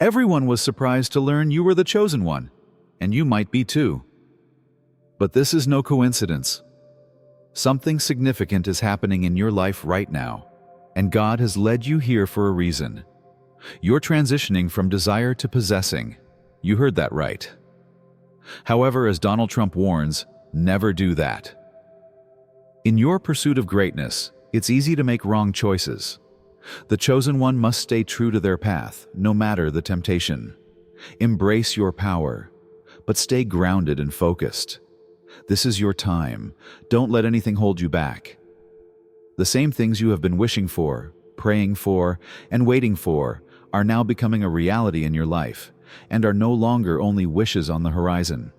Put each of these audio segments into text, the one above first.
Everyone was surprised to learn you were the chosen one, and you might be too. But this is no coincidence. Something significant is happening in your life right now, and God has led you here for a reason. You're transitioning from desire to possessing. You heard that right. However, as Donald Trump warns, never do that. In your pursuit of greatness, it's easy to make wrong choices. The chosen one must stay true to their path, no matter the temptation. Embrace your power, but stay grounded and focused. This is your time. Don't let anything hold you back. The same things you have been wishing for, praying for, and waiting for are now becoming a reality in your life, and are no longer only wishes on the horizon.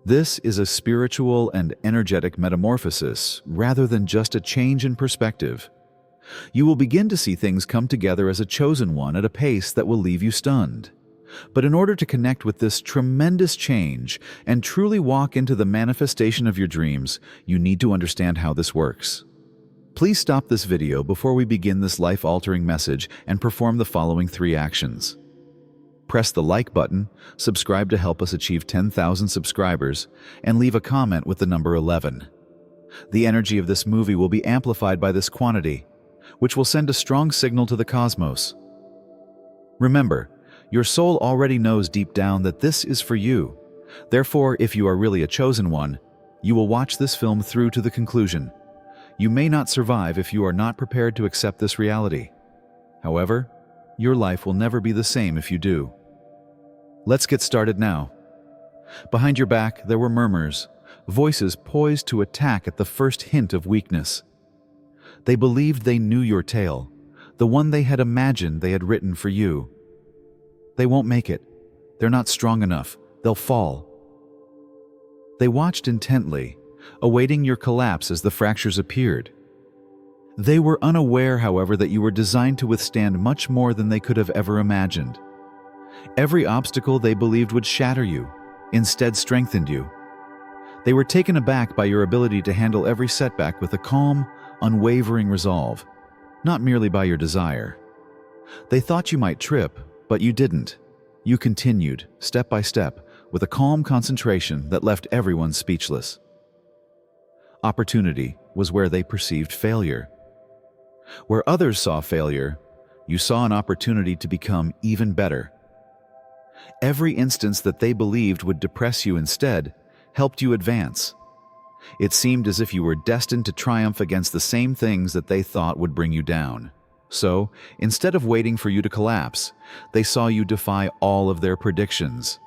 This is a spiritual and energetic metamorphosis rather than just a change in perspective. You will begin to see things come together as a chosen one at a pace that will leave you stunned. But in order to connect with this tremendous change and truly walk into the manifestation of your dreams, you need to understand how this works. Please stop this video before we begin this life-altering message and perform the following 3 actions. Press the like button, subscribe to help us achieve 10,000 subscribers, and leave a comment with the number 11. The energy of this movie will be amplified by this quantity, which will send a strong signal to the cosmos. Remember, your soul already knows deep down that this is for you. Therefore, if you are really a chosen one, you will watch this film through to the conclusion. You may not survive if you are not prepared to accept this reality. However, your life will never be the same if you do. Let's get started now. Behind your back, there were murmurs, voices poised to attack at the first hint of weakness. They believed they knew your tale, the one they had imagined they had written for you. They won't make it. They're not strong enough. They'll fall. They watched intently, awaiting your collapse as the fractures appeared. They were unaware, however, that you were designed to withstand much more than they could have ever imagined. Every obstacle they believed would shatter you, instead strengthened you. They were taken aback by your ability to handle every setback with a calm, unwavering resolve, not merely by your desire. They thought you might trip, but you didn't. You continued, step by step, with a calm concentration that left everyone speechless. Opportunity was where they perceived failure. Where others saw failure, you saw an opportunity to become even better. Every instance that they believed would depress you instead helped you advance. It seemed as if you were destined to triumph against the same things that they thought would bring you down. So, instead of waiting for you to collapse, they saw you defy all of their predictions.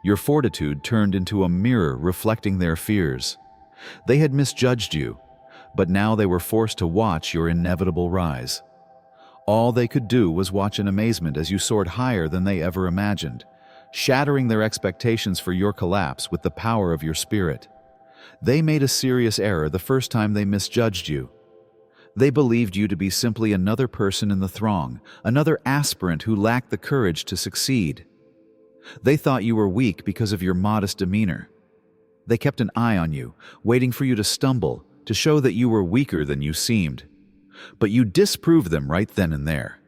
Your fortitude turned into a mirror reflecting their fears. They had misjudged you, but now they were forced to watch your inevitable rise. All they could do was watch in amazement as you soared higher than they ever imagined, shattering their expectations for your collapse with the power of your spirit. They made a serious error the first time they misjudged you. They believed you to be simply another person in the throng, another aspirant who lacked the courage to succeed. They thought you were weak because of your modest demeanor. They kept an eye on you, waiting for you to stumble, to show that you were weaker than you seemed. But you disproved them right then and there.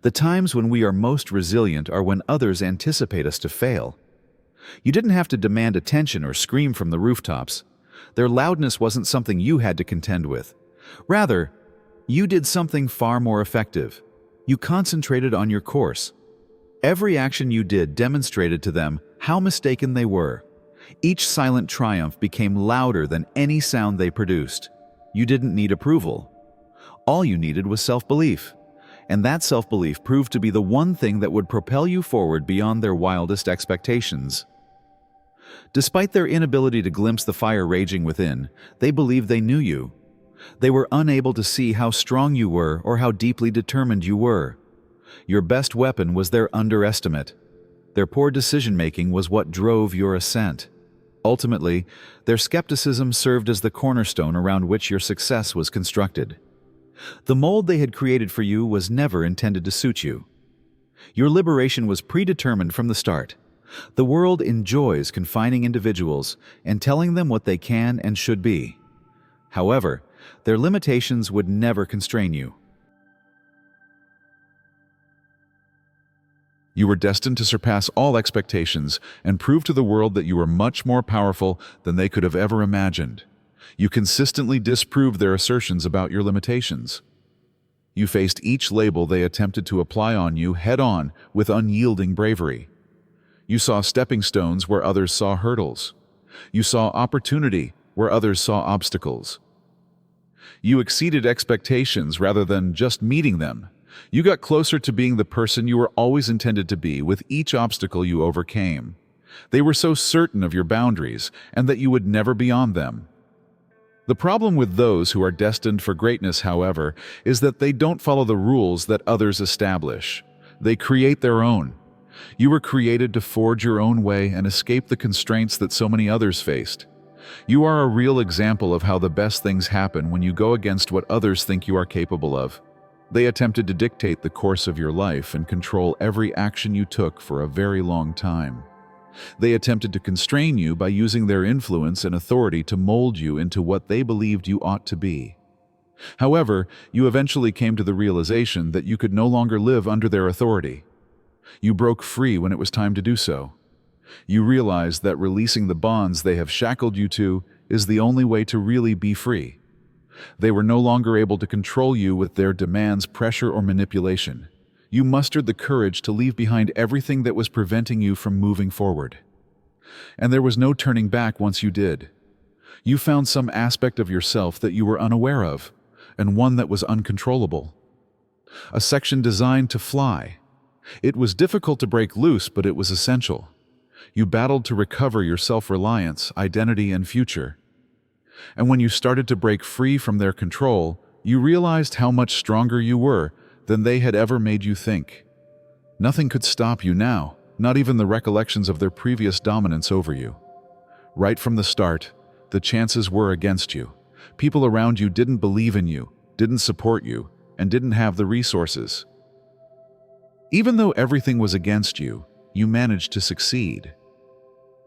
The times when we are most resilient are when others anticipate us to fail. You didn't have to demand attention or scream from the rooftops. Their loudness wasn't something you had to contend with. Rather, you did something far more effective. You concentrated on your course. Every action you did demonstrated to them how mistaken they were. Each silent triumph became louder than any sound they produced. You didn't need approval. All you needed was self-belief. And that self-belief proved to be the one thing that would propel you forward beyond their wildest expectations. Despite their inability to glimpse the fire raging within, they believed they knew you. They were unable to see how strong you were or how deeply determined you were. Your best weapon was their underestimate. Their poor decision-making was what drove your ascent. Ultimately, their skepticism served as the cornerstone around which your success was constructed. The mold they had created for you was never intended to suit you. Your liberation was predetermined from the start. The world enjoys confining individuals and telling them what they can and should be. However, their limitations would never constrain you. You were destined to surpass all expectations and prove to the world that you were much more powerful than they could have ever imagined. You consistently disproved their assertions about your limitations. You faced each label they attempted to apply on you head-on with unyielding bravery. You saw stepping stones where others saw hurdles. You saw opportunity where others saw obstacles. You exceeded expectations rather than just meeting them. You got closer to being the person you were always intended to be with each obstacle you overcame. They were so certain of your boundaries and that you would never beyond them. The problem with those who are destined for greatness, however, is that they don't follow the rules that others establish. They create their own. You were created to forge your own way and escape the constraints that so many others faced. You are a real example of how the best things happen when you go against what others think you are capable of. They attempted to dictate the course of your life and control every action you took for a very long time. They attempted to constrain you by using their influence and authority to mold you into what they believed you ought to be. However, you eventually came to the realization that you could no longer live under their authority. You broke free when it was time to do so. You realized that releasing the bonds they have shackled you to is the only way to really be free. They were no longer able to control you with their demands, pressure, or manipulation. You mustered the courage to leave behind everything that was preventing you from moving forward. And there was no turning back once you did. You found some aspect of yourself that you were unaware of, and one that was uncontrollable. A section designed to fly. It was difficult to break loose, but it was essential. You battled to recover your self-reliance, identity, and future. And when you started to break free from their control, you realized how much stronger you were than they had ever made you think. Nothing could stop you now, not even the recollections of their previous dominance over you. Right from the start, the chances were against you. People around you didn't believe in you, didn't support you, and didn't have the resources. Even though everything was against you, you managed to succeed.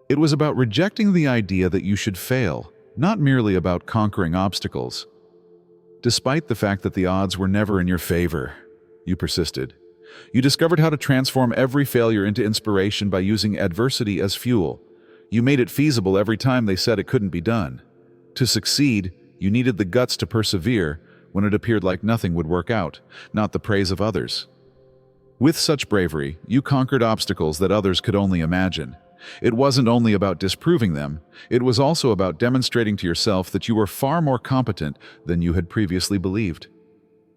It was about rejecting the idea that you should fail, not merely about conquering obstacles. Despite the fact that the odds were never in your favor, you persisted. You discovered how to transform every failure into inspiration by using adversity as fuel. You made it feasible every time they said it couldn't be done. To succeed, you needed the guts to persevere when it appeared like nothing would work out, not the praise of others. With such bravery, you conquered obstacles that others could only imagine. It wasn't only about disproving them, it was also about demonstrating to yourself that you were far more competent than you had previously believed.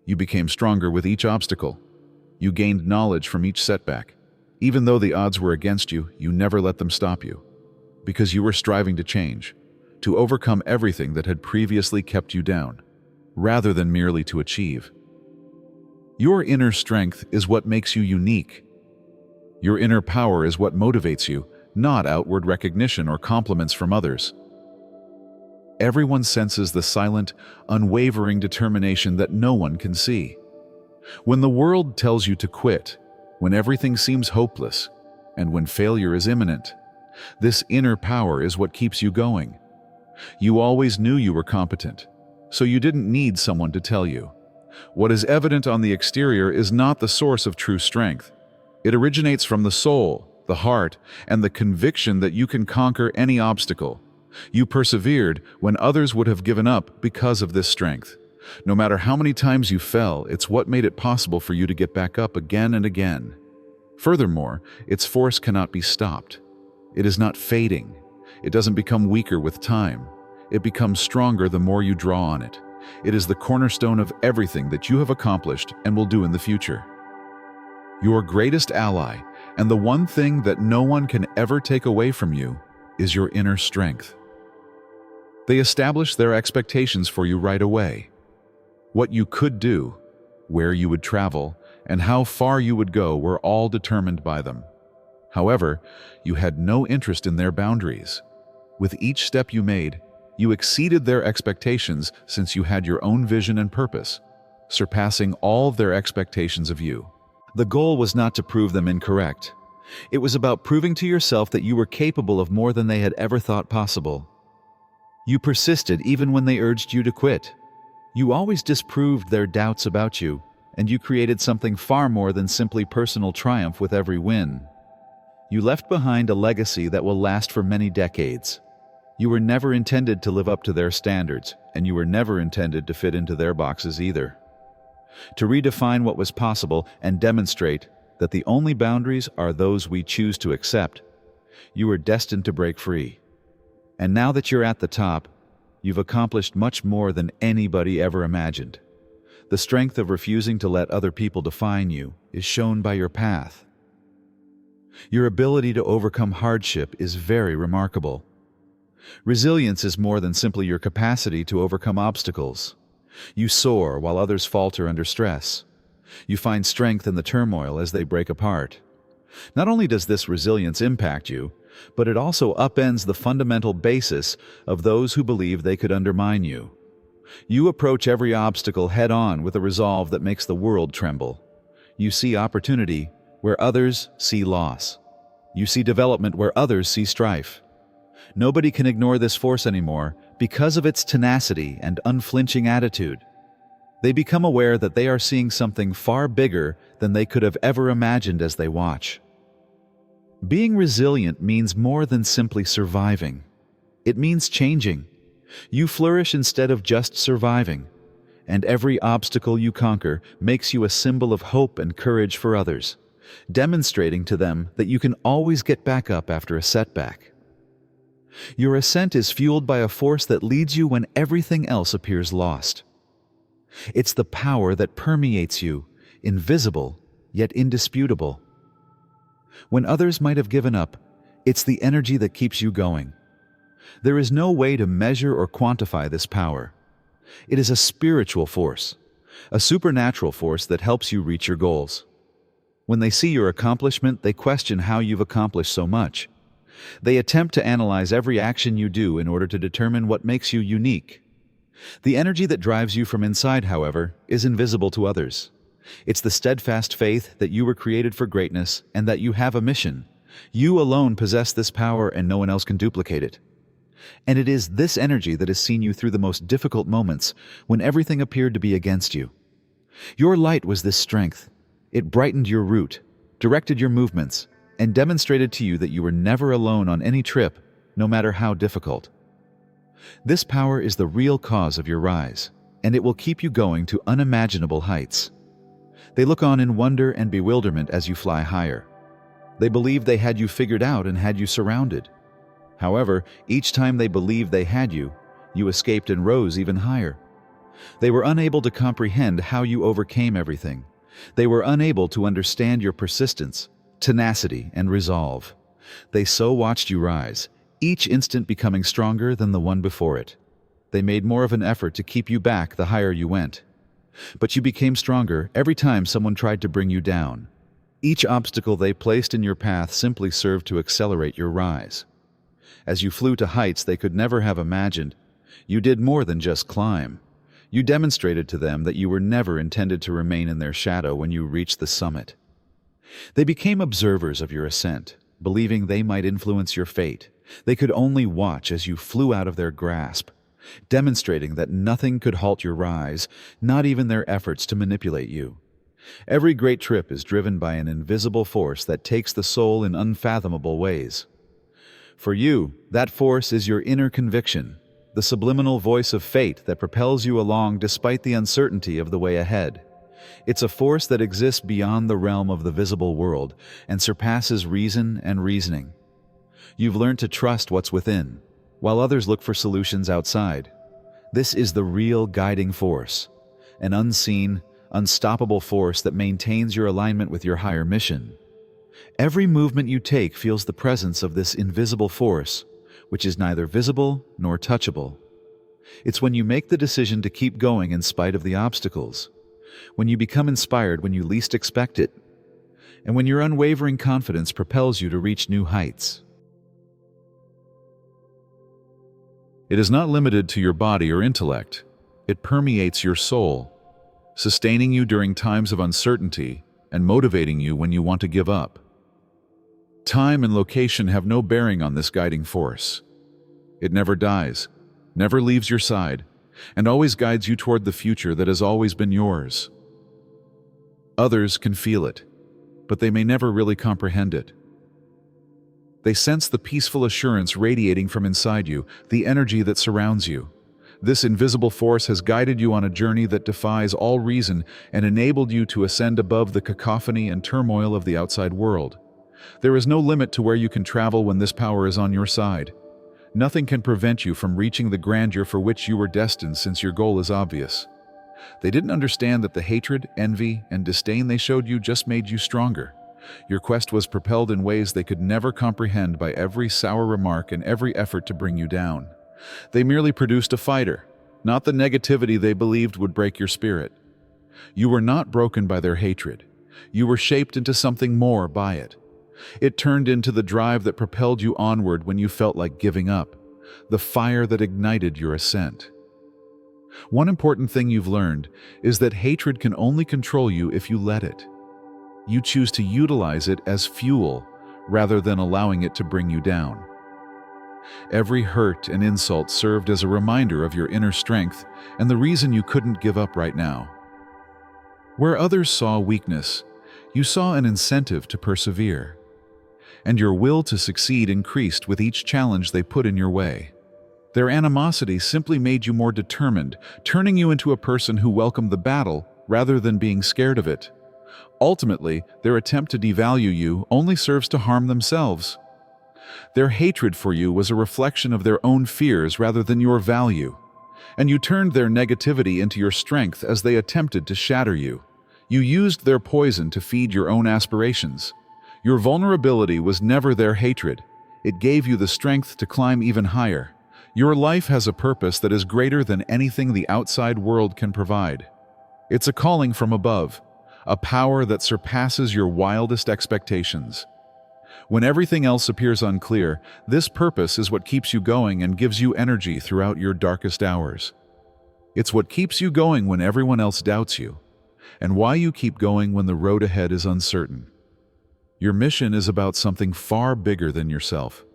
You became stronger with each obstacle. You gained knowledge from each setback. Even though the odds were against you, you never let them stop you. Because you were striving to change, to overcome everything that had previously kept you down, rather than merely to achieve. Your inner strength is what makes you unique. Your inner power is what motivates you, not outward recognition or compliments from others. Everyone senses the silent, unwavering determination that no one can see. When the world tells you to quit, when everything seems hopeless, and when failure is imminent, this inner power is what keeps you going. You always knew you were competent, so you didn't need someone to tell you. What is evident on the exterior is not the source of true strength. It originates from the soul, the heart, and the conviction that you can conquer any obstacle. You persevered when others would have given up because of this strength. No matter how many times you fell, it's what made it possible for you to get back up again and again. Furthermore, its force cannot be stopped. It is not fading. It doesn't become weaker with time. It becomes stronger the more you draw on it. It is the cornerstone of everything that you have accomplished and will do in the future. Your greatest ally, and the one thing that no one can ever take away from you, is your inner strength. They established their expectations for you right away. What you could do, where you would travel, and how far you would go were all determined by them. However, you had no interest in their boundaries. With each step you made, you exceeded their expectations since you had your own vision and purpose, surpassing all of their expectations of you. The goal was not to prove them incorrect. It was about proving to yourself that you were capable of more than they had ever thought possible. You persisted even when they urged you to quit. You always disproved their doubts about you, and you created something far more than simply personal triumph with every win. You left behind a legacy that will last for many decades. You were never intended to live up to their standards, and you were never intended to fit into their boxes either. To redefine what was possible and demonstrate that the only boundaries are those we choose to accept, you were destined to break free. And now that you're at the top, you've accomplished much more than anybody ever imagined. The strength of refusing to let other people define you is shown by your path. Your ability to overcome hardship is very remarkable. Resilience is more than simply your capacity to overcome obstacles. You soar while others falter under stress. You find strength in the turmoil as they break apart. Not only does this resilience impact you, but it also upends the fundamental basis of those who believe they could undermine you. You approach every obstacle head-on with a resolve that makes the world tremble. You see opportunity where others see loss. You see development where others see strife. Nobody can ignore this force anymore because of its tenacity and unflinching attitude. They become aware that they are seeing something far bigger than they could have ever imagined as they watch. Being resilient means more than simply surviving. It means changing. You flourish instead of just surviving, and every obstacle you conquer makes you a symbol of hope and courage for others, demonstrating to them that you can always get back up after a setback. Your ascent is fueled by a force that leads you when everything else appears lost. It's the power that permeates you, invisible yet indisputable. When others might have given up, it's the energy that keeps you going. There is no way to measure or quantify this power. It is a spiritual force, a supernatural force that helps you reach your goals. When they see your accomplishment, they question how you've accomplished so much. They attempt to analyze every action you do in order to determine what makes you unique. The energy that drives you from inside, however, is invisible to others. It's the steadfast faith that you were created for greatness and that you have a mission. You alone possess this power and no one else can duplicate it. And it is this energy that has seen you through the most difficult moments when everything appeared to be against you. Your light was this strength. It brightened your route, directed your movements, and demonstrated to you that you were never alone on any trip, no matter how difficult. This power is the real cause of your rise, and it will keep you going to unimaginable heights. They look on in wonder and bewilderment as you fly higher. They believe they had you figured out and had you surrounded. However, each time they believed they had you, you escaped and rose even higher. They were unable to comprehend how you overcame everything. They were unable to understand your persistence, tenacity, and resolve. They so watched you rise, each instant becoming stronger than the one before it. They made more of an effort to keep you back the higher you went. But you became stronger every time someone tried to bring you down. Each obstacle they placed in your path simply served to accelerate your rise. As you flew to heights they could never have imagined, you did more than just climb. You demonstrated to them that you were never intended to remain in their shadow when you reached the summit. They became observers of your ascent, believing they might influence your fate. They could only watch as you flew out of their grasp, demonstrating that nothing could halt your rise, not even their efforts to manipulate you. Every great trip is driven by an invisible force that takes the soul in unfathomable ways. For you, that force is your inner conviction, the subliminal voice of fate that propels you along despite the uncertainty of the way ahead. It's a force that exists beyond the realm of the visible world and surpasses reason and reasoning. You've learned to trust what's within, while others look for solutions outside. This is the real guiding force, an unseen, unstoppable force that maintains your alignment with your higher mission. Every movement you take feels the presence of this invisible force, which is neither visible nor touchable. It's when you make the decision to keep going in spite of the obstacles, when you become inspired when you least expect it, and when your unwavering confidence propels you to reach new heights. It is not limited to your body or intellect. It permeates your soul, sustaining you during times of uncertainty and motivating you when you want to give up. Time and location have no bearing on this guiding force. It never dies, never leaves your side, and always guides you toward the future that has always been yours. Others can feel it, but they may never really comprehend it. They sense the peaceful assurance radiating from inside you, the energy that surrounds you. This invisible force has guided you on a journey that defies all reason and enabled you to ascend above the cacophony and turmoil of the outside world. There is no limit to where you can travel when this power is on your side. Nothing can prevent you from reaching the grandeur for which you were destined, since your goal is obvious. They didn't understand that the hatred, envy, and disdain they showed you just made you stronger. Your quest was propelled in ways they could never comprehend by every sour remark and every effort to bring you down. They merely produced a fighter, not the negativity they believed would break your spirit. You were not broken by their hatred. You were shaped into something more by it. It turned into the drive that propelled you onward when you felt like giving up, the fire that ignited your ascent. One important thing you've learned is that hatred can only control you if you let it. You choose to utilize it as fuel rather than allowing it to bring you down. Every hurt and insult served as a reminder of your inner strength and the reason you couldn't give up right now. Where others saw weakness, you saw an incentive to persevere, and your will to succeed increased with each challenge they put in your way. Their animosity simply made you more determined, turning you into a person who welcomed the battle rather than being scared of it. Ultimately, their attempt to devalue you only serves to harm themselves. Their hatred for you was a reflection of their own fears rather than your value, and you turned their negativity into your strength as they attempted to shatter you. You used their poison to feed your own aspirations. Your vulnerability was never their hatred. It gave you the strength to climb even higher. Your life has a purpose that is greater than anything the outside world can provide. It's a calling from above, a power that surpasses your wildest expectations. When everything else appears unclear, this purpose is what keeps you going and gives you energy throughout your darkest hours. It's what keeps you going when everyone else doubts you, and why you keep going when the road ahead is uncertain. Your mission is about something far bigger than yourself,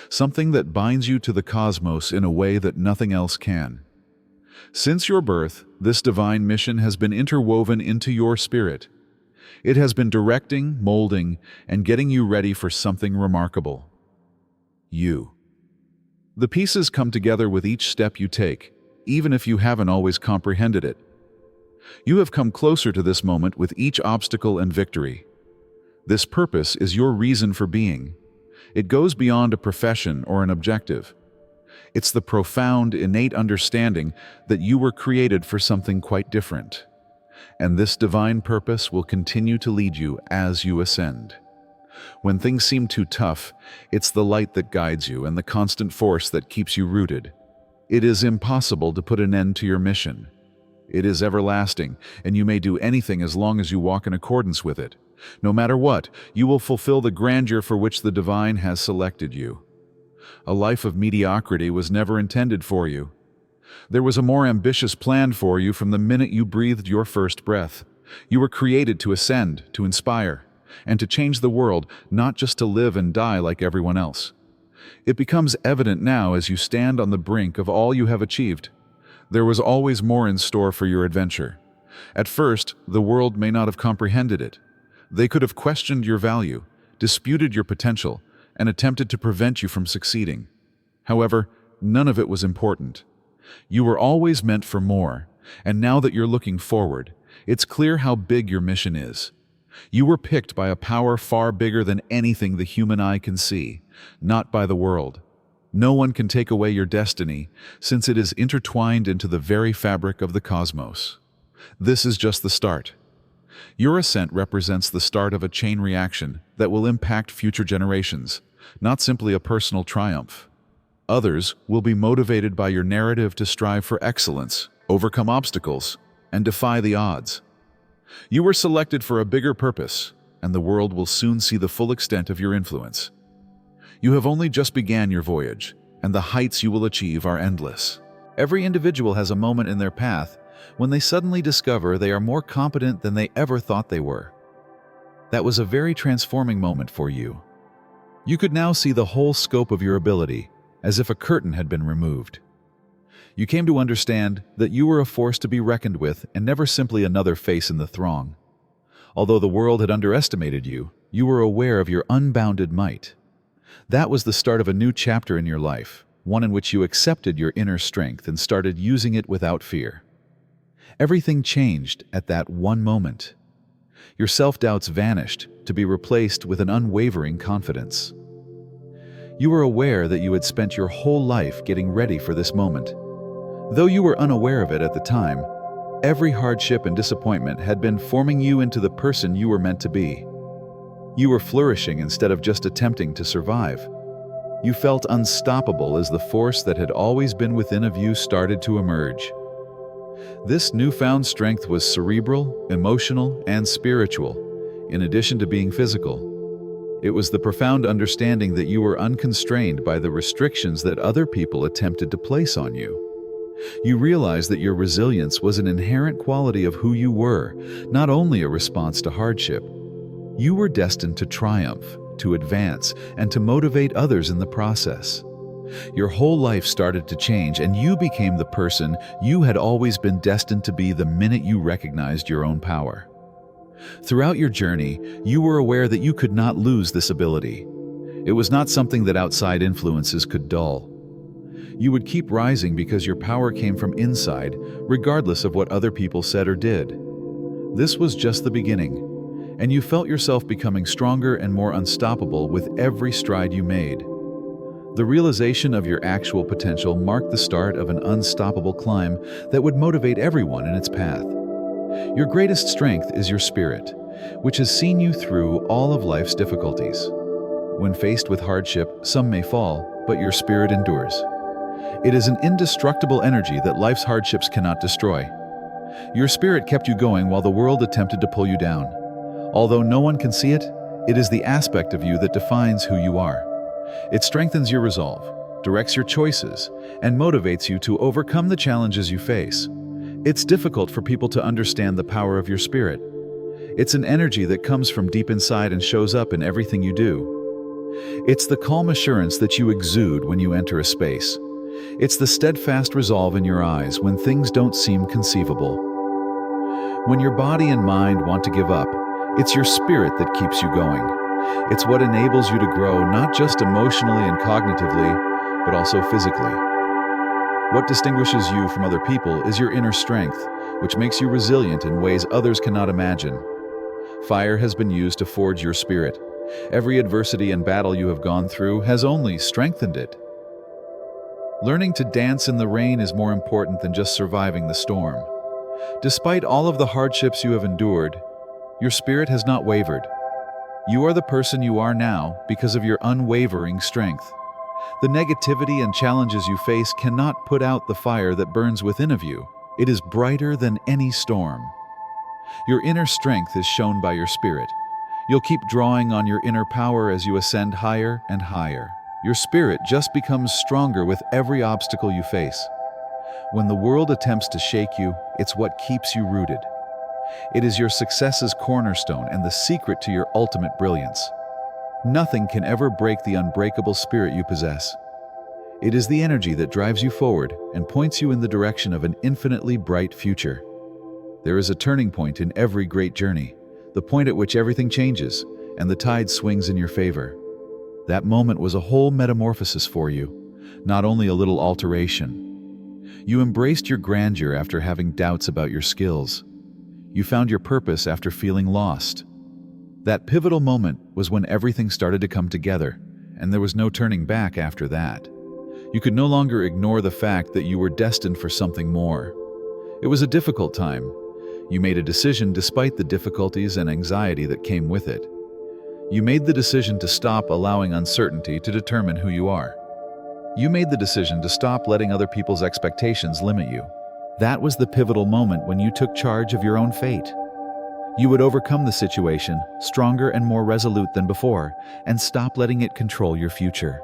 something that binds you to the cosmos in a way that nothing else can. Since your birth, this divine mission has been interwoven into your spirit. It has been directing, molding, and getting you ready for something remarkable. You. The pieces come together with each step you take, even if you haven't always comprehended it. You have come closer to this moment with each obstacle and victory. This purpose is your reason for being. It goes beyond a profession or an objective. It's the profound, innate understanding that you were created for something quite different. And this divine purpose will continue to lead you as you ascend. When things seem too tough, it's the light that guides you and the constant force that keeps you rooted. It is impossible to put an end to your mission. It is everlasting, and you may do anything as long as you walk in accordance with it. No matter what, you will fulfill the grandeur for which the divine has selected you. A life of mediocrity was never intended for you. There was a more ambitious plan for you from the minute you breathed your first breath. You were created to ascend, to inspire, and to change the world, not just to live and die like everyone else. It becomes evident now as you stand on the brink of all you have achieved. There was always more in store for your adventure. At first, the world may not have comprehended it. They could have questioned your value, disputed your potential, and attempted to prevent you from succeeding. However, none of it was important. You were always meant for more, and now that you're looking forward, it's clear how big your mission is. You were picked by a power far bigger than anything the human eye can see, not by the world. No one can take away your destiny, since it is intertwined into the very fabric of the cosmos. This is just the start. Your ascent represents the start of a chain reaction that will impact future generations, not simply a personal triumph. Others will be motivated by your narrative to strive for excellence, overcome obstacles, and defy the odds. You were selected for a bigger purpose, and the world will soon see the full extent of your influence. You have only just began your voyage, and the heights you will achieve are endless. Every individual has a moment in their path when they suddenly discover they are more competent than they ever thought they were. That was a very transforming moment for you. You could now see the whole scope of your ability, as if a curtain had been removed. You came to understand that you were a force to be reckoned with and never simply another face in the throng. Although the world had underestimated you, you were aware of your unbounded might. That was the start of a new chapter in your life, one in which you accepted your inner strength and started using it without fear. Everything changed at that one moment. Your self-doubts vanished to be replaced with an unwavering confidence. You were aware that you had spent your whole life getting ready for this moment. Though you were unaware of it at the time, every hardship and disappointment had been forming you into the person you were meant to be. You were flourishing instead of just attempting to survive. You felt unstoppable as the force that had always been within of you started to emerge. This newfound strength was cerebral, emotional, and spiritual, in addition to being physical. It was the profound understanding that you were unconstrained by the restrictions that other people attempted to place on you. You realized that your resilience was an inherent quality of who you were, not only a response to hardship. You were destined to triumph, to advance, and to motivate others in the process. Your whole life started to change, and you became the person you had always been destined to be the minute you recognized your own power. Throughout your journey, you were aware that you could not lose this ability. It was not something that outside influences could dull. You would keep rising because your power came from inside, regardless of what other people said or did. This was just the beginning, and you felt yourself becoming stronger and more unstoppable with every stride you made. The realization of your actual potential marked the start of an unstoppable climb that would motivate everyone in its path. Your greatest strength is your spirit, which has seen you through all of life's difficulties. When faced with hardship, some may fall, but your spirit endures. It is an indestructible energy that life's hardships cannot destroy. Your spirit kept you going while the world attempted to pull you down. Although no one can see it, it is the aspect of you that defines who you are. It strengthens your resolve, directs your choices, and motivates you to overcome the challenges you face. It's difficult for people to understand the power of your spirit. It's an energy that comes from deep inside and shows up in everything you do. It's the calm assurance that you exude when you enter a space. It's the steadfast resolve in your eyes when things don't seem conceivable. When your body and mind want to give up, it's your spirit that keeps you going. It's what enables you to grow not just emotionally and cognitively, but also physically. What distinguishes you from other people is your inner strength, which makes you resilient in ways others cannot imagine. Fire has been used to forge your spirit. Every adversity and battle you have gone through has only strengthened it. Learning to dance in the rain is more important than just surviving the storm. Despite all of the hardships you have endured, your spirit has not wavered. You are the person you are now because of your unwavering strength. The negativity and challenges you face cannot put out the fire that burns within of you. It is brighter than any storm. Your inner strength is shown by your spirit. You'll keep drawing on your inner power as you ascend higher and higher. Your spirit just becomes stronger with every obstacle you face. When the world attempts to shake you, it's what keeps you rooted. It is your success's cornerstone and the secret to your ultimate brilliance. Nothing can ever break the unbreakable spirit you possess. It is the energy that drives you forward and points you in the direction of an infinitely bright future. There is a turning point in every great journey, the point at which everything changes and the tide swings in your favor. That moment was a whole metamorphosis for you, not only a little alteration. You embraced your grandeur after having doubts about your skills. You found your purpose after feeling lost. That pivotal moment was when everything started to come together, and there was no turning back after that. You could no longer ignore the fact that you were destined for something more. It was a difficult time. You made a decision despite the difficulties and anxiety that came with it. You made the decision to stop allowing uncertainty to determine who you are. You made the decision to stop letting other people's expectations limit you. That was the pivotal moment when you took charge of your own fate. You would overcome the situation, stronger and more resolute than before, and stop letting it control your future.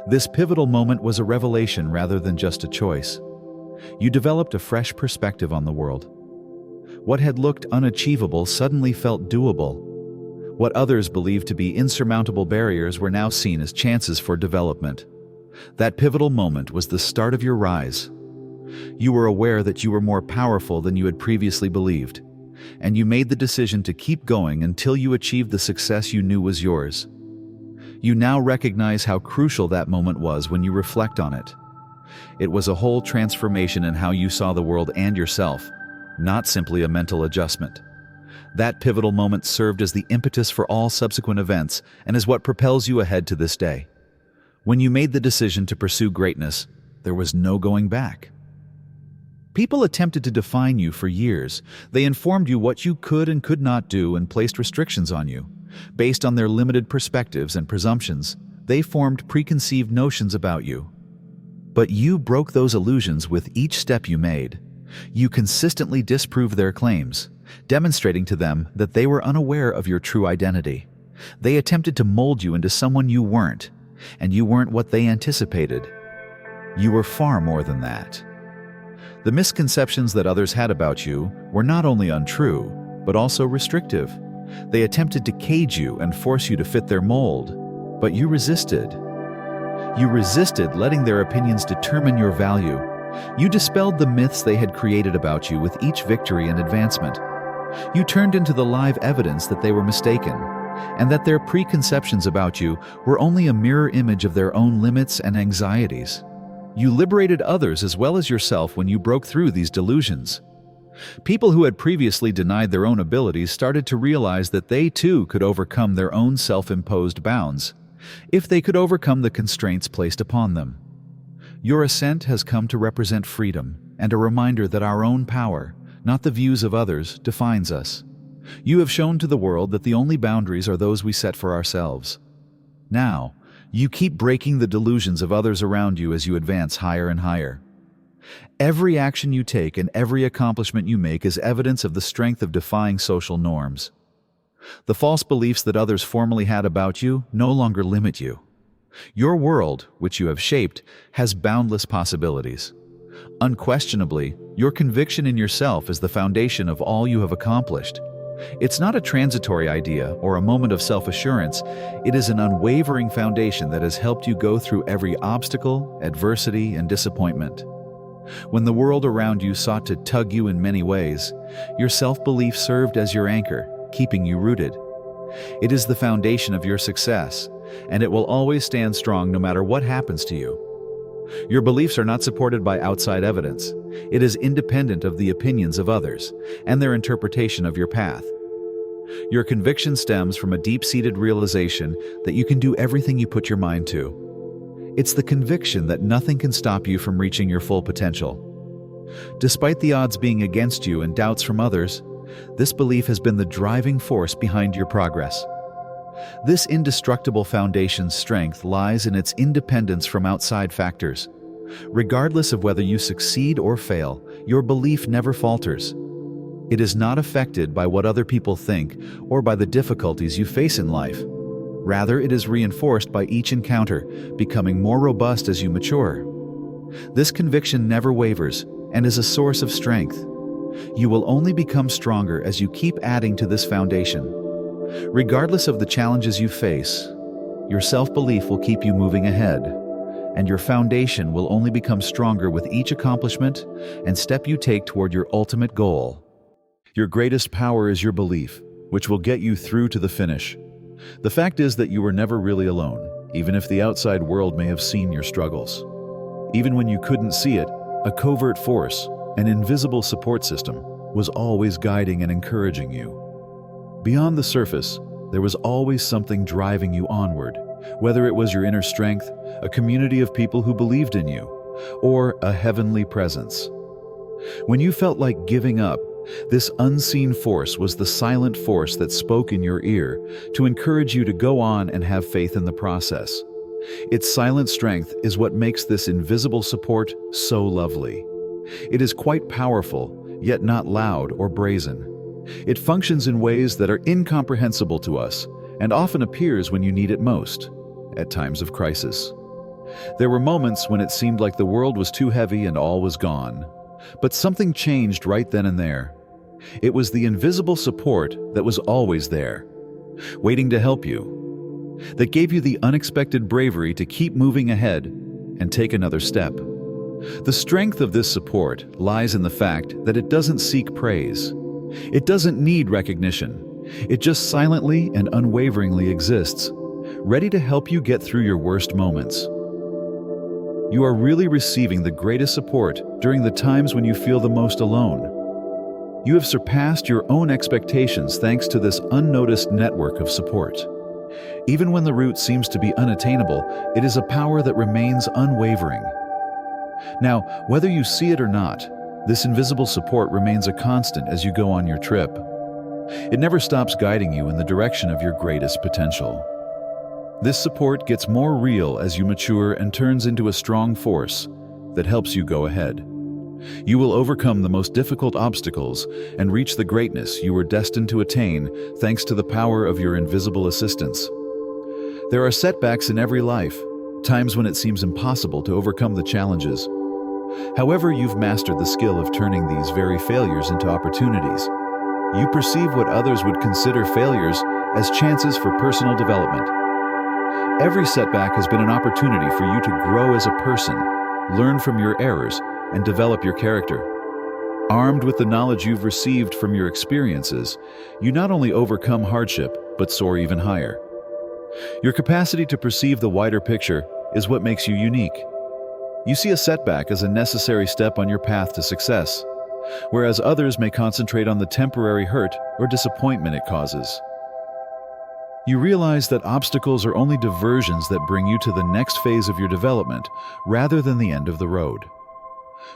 This pivotal moment was a revelation rather than just a choice. You developed a fresh perspective on the world. What had looked unachievable suddenly felt doable. What others believed to be insurmountable barriers were now seen as chances for development. That pivotal moment was the start of your rise. You were aware that you were more powerful than you had previously believed. and you made the decision to keep going until you achieved the success you knew was yours. You now recognize how crucial that moment was when you reflect on it. It was a whole transformation in how you saw the world and yourself, not simply a mental adjustment. That pivotal moment served as the impetus for all subsequent events and is what propels you ahead to this day. When you made the decision to pursue greatness, there was no going back. People attempted to define you for years. They informed you what you could and could not do and placed restrictions on you. Based on their limited perspectives and presumptions, they formed preconceived notions about you. But you broke those illusions with each step you made. You consistently disproved their claims, demonstrating to them that they were unaware of your true identity. They attempted to mold you into someone you weren't, and you weren't what they anticipated. You were far more than that. The misconceptions that others had about you were not only untrue, but also restrictive. They attempted to cage you and force you to fit their mold, but you resisted. You resisted letting their opinions determine your value. You dispelled the myths they had created about you with each victory and advancement. You turned into the live evidence that they were mistaken, and that their preconceptions about you were only a mirror image of their own limits and anxieties. You liberated others as well as yourself when you broke through these delusions. People who had previously denied their own abilities started to realize that they too could overcome their own self-imposed bounds, if they could overcome the constraints placed upon them. Your ascent has come to represent freedom and a reminder that our own power, not the views of others, defines us. You have shown to the world that the only boundaries are those we set for ourselves. Now, you keep breaking the delusions of others around you as you advance higher and higher. Every action you take and every accomplishment you make is evidence of the strength of defying social norms. The false beliefs that others formerly had about you no longer limit you. Your world, which you have shaped, has boundless possibilities. Unquestionably, your conviction in yourself is the foundation of all you have accomplished. It's not a transitory idea or a moment of self-assurance. It is an unwavering foundation that has helped you go through every obstacle, adversity, and disappointment. When the world around you sought to tug you in many ways, your self-belief served as your anchor, keeping you rooted. It is the foundation of your success, and it will always stand strong no matter what happens to you. Your beliefs are not supported by outside evidence. It is independent of the opinions of others and their interpretation of your path. Your conviction stems from a deep-seated realization that you can do everything you put your mind to. It's the conviction that nothing can stop you from reaching your full potential. Despite the odds being against you and doubts from others, this belief has been the driving force behind your progress. This indestructible foundation's strength lies in its independence from outside factors. Regardless of whether you succeed or fail, your belief never falters. It is not affected by what other people think or by the difficulties you face in life. Rather, it is reinforced by each encounter, becoming more robust as you mature. This conviction never wavers and is a source of strength. You will only become stronger as you keep adding to this foundation. Regardless of the challenges you face, your self-belief will keep you moving ahead, and your foundation will only become stronger with each accomplishment and step you take toward your ultimate goal. Your greatest power is your belief, which will get you through to the finish. The fact is that you were never really alone, even if the outside world may have seen your struggles. Even when you couldn't see it, a covert force, an invisible support system, was always guiding and encouraging you. Beyond the surface, there was always something driving you onward, whether it was your inner strength, a community of people who believed in you, or a heavenly presence. When you felt like giving up, this unseen force was the silent force that spoke in your ear to encourage you to go on and have faith in the process. Its silent strength is what makes this invisible support so lovely. It is quite powerful, yet not loud or brazen. It functions in ways that are incomprehensible to us and often appears when you need it most, at times of crisis. There were moments when it seemed like the world was too heavy and all was gone, but something changed right then and there. It was the invisible support that was always there, waiting to help you, that gave you the unexpected bravery to keep moving ahead and take another step. The strength of this support lies in the fact that it doesn't seek praise. It doesn't need recognition. It just silently and unwaveringly exists, ready to help you get through your worst moments. You are really receiving the greatest support during the times when you feel the most alone. You have surpassed your own expectations thanks to this unnoticed network of support. Even when the route seems to be unattainable, it is a power that remains unwavering. Now, whether you see it or not, this invisible support remains a constant as you go on your trip. It never stops guiding you in the direction of your greatest potential. This support gets more real as you mature and turns into a strong force that helps you go ahead. You will overcome the most difficult obstacles and reach the greatness you were destined to attain thanks to the power of your invisible assistance. There are setbacks in every life, times when it seems impossible to overcome the challenges. However, you've mastered the skill of turning these very failures into opportunities. You perceive what others would consider failures as chances for personal development. Every setback has been an opportunity for you to grow as a person, learn from your errors, and develop your character. Armed with the knowledge you've received from your experiences, you not only overcome hardship, but soar even higher. Your capacity to perceive the wider picture is what makes you unique. You see a setback as a necessary step on your path to success, whereas others may concentrate on the temporary hurt or disappointment it causes. You realize that obstacles are only diversions that bring you to the next phase of your development rather than the end of the road.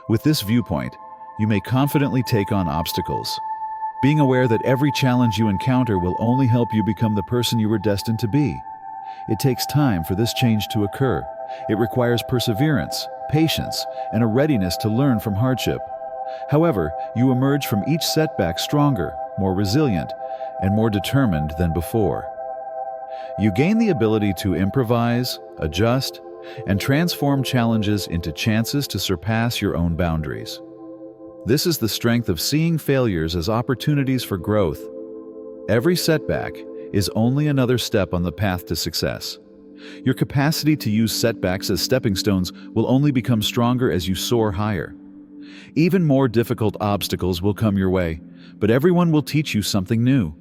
With this viewpoint, you may confidently take on obstacles, being aware that every challenge you encounter will only help you become the person you were destined to be. It takes time for this change to occur. It requires perseverance, patience, and a readiness to learn from hardship. However, you emerge from each setback stronger, more resilient, and more determined than before. You gain the ability to improvise, adjust, and transform challenges into chances to surpass your own boundaries. This is the strength of seeing failures as opportunities for growth. Every setback is only another step on the path to success. Your capacity to use setbacks as stepping stones will only become stronger as you soar higher. Even more difficult obstacles will come your way, but everyone will teach you something new.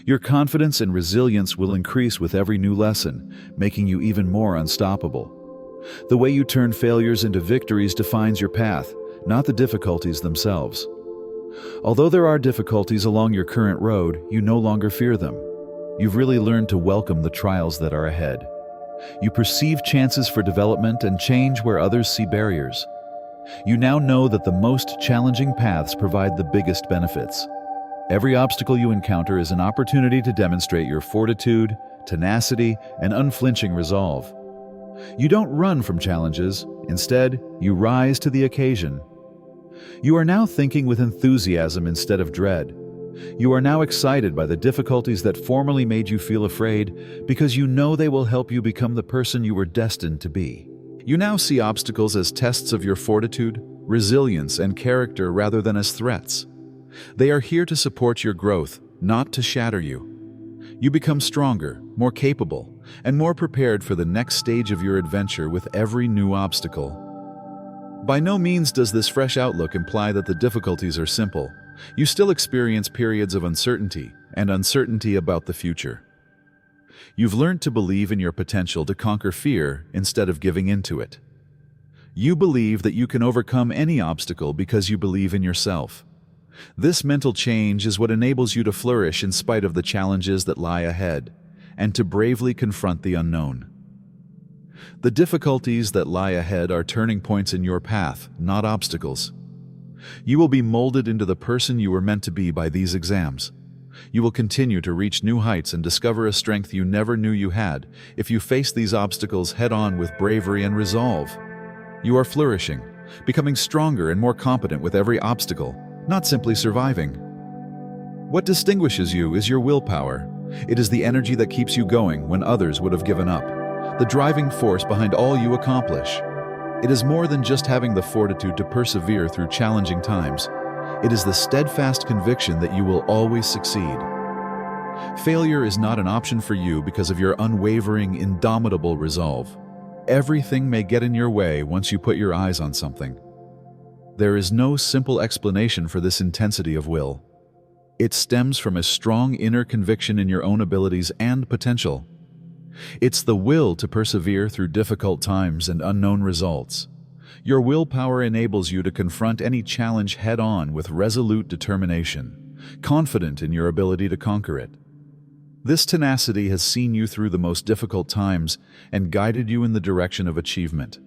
Your confidence and resilience will increase with every new lesson, making you even more unstoppable. The way you turn failures into victories defines your path, not the difficulties themselves. Although there are difficulties along your current road, you no longer fear them. You've really learned to welcome the trials that are ahead. You perceive chances for development and change where others see barriers. You now know that the most challenging paths provide the biggest benefits. Every obstacle you encounter is an opportunity to demonstrate your fortitude, tenacity, and unflinching resolve. You don't run from challenges. Instead, you rise to the occasion. You are now thinking with enthusiasm instead of dread. You are now excited by the difficulties that formerly made you feel afraid because you know they will help you become the person you were destined to be. You now see obstacles as tests of your fortitude, resilience, and character rather than as threats. They are here to support your growth, not to shatter you. You become stronger, more capable, and more prepared for the next stage of your adventure with every new obstacle. By no means does this fresh outlook imply that the difficulties are simple. You still experience periods of uncertainty and uncertainty about the future. You've learned to believe in your potential to conquer fear instead of giving in to it. You believe that you can overcome any obstacle because you believe in yourself. This mental change is what enables you to flourish in spite of the challenges that lie ahead, and to bravely confront the unknown. The difficulties that lie ahead are turning points in your path, not obstacles. You will be molded into the person you were meant to be by these exams. You will continue to reach new heights and discover a strength you never knew you had if you face these obstacles head-on with bravery and resolve. You are flourishing, becoming stronger and more competent with every obstacle, not simply surviving. What distinguishes you is your willpower. It is the energy that keeps you going when others would have given up, the driving force behind all you accomplish. It is more than just having the fortitude to persevere through challenging times. It is the steadfast conviction that you will always succeed. Failure is not an option for you because of your unwavering, indomitable resolve. Everything may get in your way once you put your eyes on something. There is no simple explanation for this intensity of will. It stems from a strong inner conviction in your own abilities and potential. It's the will to persevere through difficult times and unknown results. Your willpower enables you to confront any challenge head-on with resolute determination, confident in your ability to conquer it. This tenacity has seen you through the most difficult times and guided you in the direction of achievement.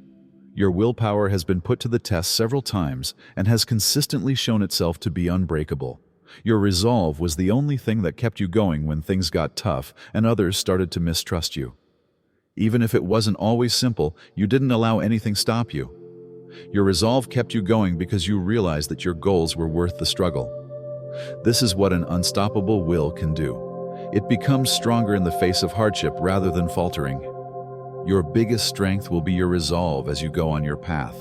Your willpower has been put to the test several times and has consistently shown itself to be unbreakable. Your resolve was the only thing that kept you going when things got tough and others started to mistrust you. Even if it wasn't always simple, you didn't allow anything stop you. Your resolve kept you going because you realized that your goals were worth the struggle. This is what an unstoppable will can do. It becomes stronger in the face of hardship rather than faltering. Your biggest strength will be your resolve as you go on your path.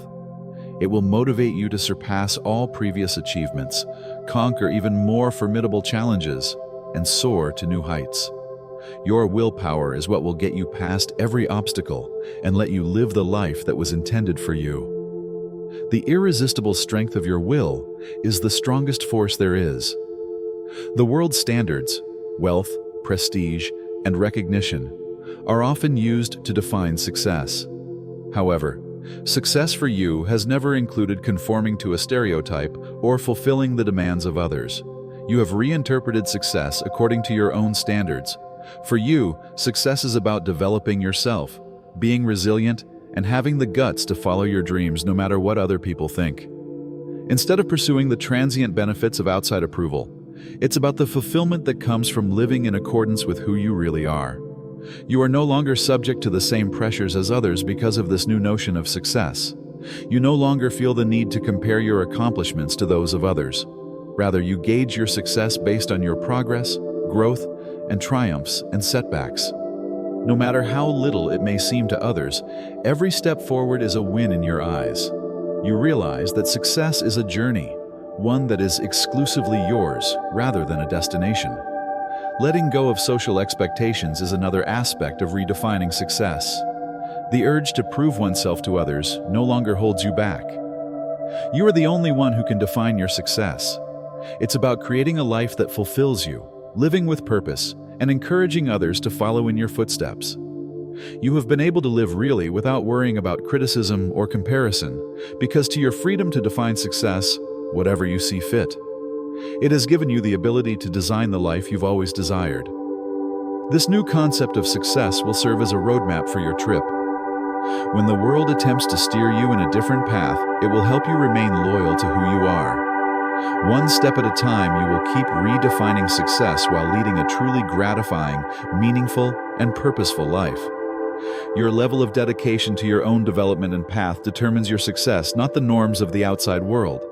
It will motivate you to surpass all previous achievements, conquer even more formidable challenges, and soar to new heights. Your willpower is what will get you past every obstacle and let you live the life that was intended for you. The irresistible strength of your will is the strongest force there is. The world's standards, wealth, prestige, and recognition, are often used to define success. However, success for you has never included conforming to a stereotype or fulfilling the demands of others. You have reinterpreted success according to your own standards. For you, success is about developing yourself, being resilient, and having the guts to follow your dreams no matter what other people think. Instead of pursuing the transient benefits of outside approval, it's about the fulfillment that comes from living in accordance with who you really are. You are no longer subject to the same pressures as others because of this new notion of success. You no longer feel the need to compare your accomplishments to those of others. Rather, you gauge your success based on your progress, growth, and triumphs and setbacks. No matter how little it may seem to others, every step forward is a win in your eyes. You realize that success is a journey, one that is exclusively yours rather than a destination. Letting go of social expectations is another aspect of redefining success. The urge to prove oneself to others no longer holds you back. You are the only one who can define your success. It's about creating a life that fulfills you, living with purpose, and encouraging others to follow in your footsteps. You have been able to live really without worrying about criticism or comparison, because to your freedom to define success, whatever you see fit. It has given you the ability to design the life you've always desired. This new concept of success will serve as a roadmap for your trip. When the world attempts to steer you in a different path, it will help you remain loyal to who you are. One step at a time, you will keep redefining success while leading a truly gratifying, meaningful, and purposeful life. Your level of dedication to your own development and path determines your success, not the norms of the outside world.